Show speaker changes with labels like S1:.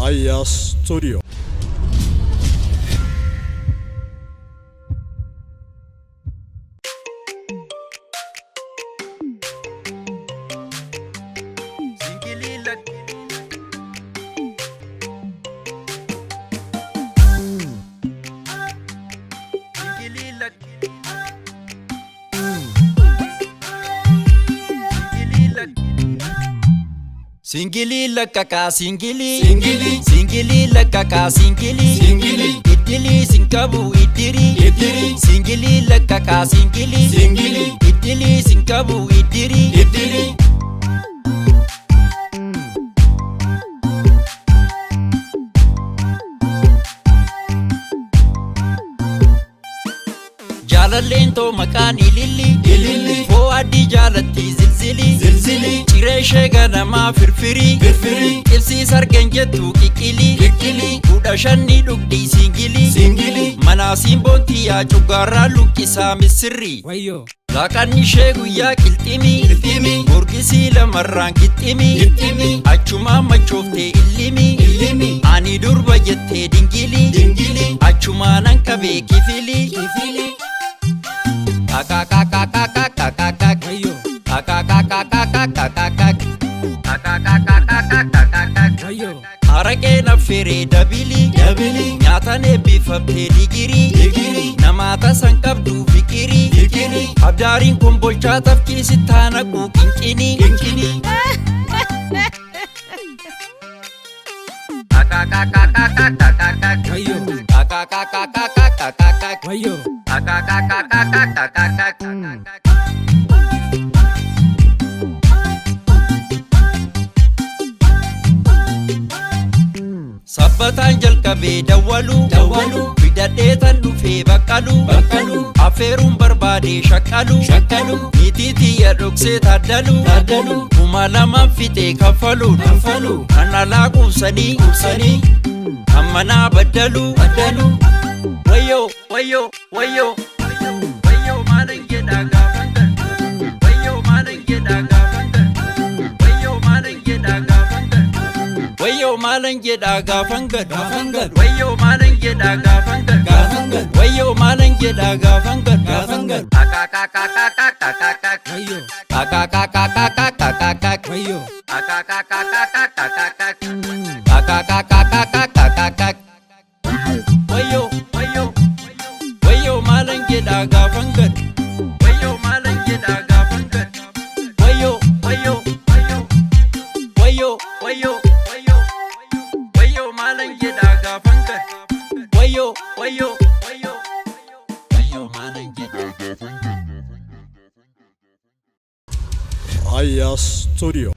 S1: Aya Studio.
S2: Singili lakaka singili lakaka singili itili sinkabu itiri singili lakaka singili itili sinkabu itiri Jalalento makani lili fo adi jalatti zilzili Cireshe ganama firfiri Ilsi sargenjetu kikili Kudha shanni dhugdi singili Mana simbonti ya chugara lukkisa misirri Laqanni ishee guyyaa qilximi Murgisi lamarraan gixximi Achuma machoofte illimi Ani durba jettee dingili Achuma nan qabee kifili Araqee naffere dabili Nyaatan eebbifamtee digiri Namaata san qabdu fikiri Abdaariin kun bolchaa tafkiisi taanaquu qinqini Sabbataan jalqabee dawwalu Fidadheetan dhufee baqqalu Affeeruun barbaadee shakkalu Niititiyya dhoksee taaddalu Kuma lamaan fixee kaffalu Kan alaa quubsanii Kan manaa baddalu Wayyo maalan jedhaa gaafan gad Wayyo maalan jedhaa gaafan gad Wayyo maalan jedhaa gaafan gad Wayyo maalan jedhaa gaafan gad Wayyo maalan jedhaa gaafan gad Wayyo maalan jedhaa gaafan gad Wayyo maalan jedhaa gaafan gad Wayyo maalan jedhaa gaafan gad Wayyo maalan jedhaa gaafan gad Wayyo maalan jedhaa gaafan gad
S1: Aya Studio.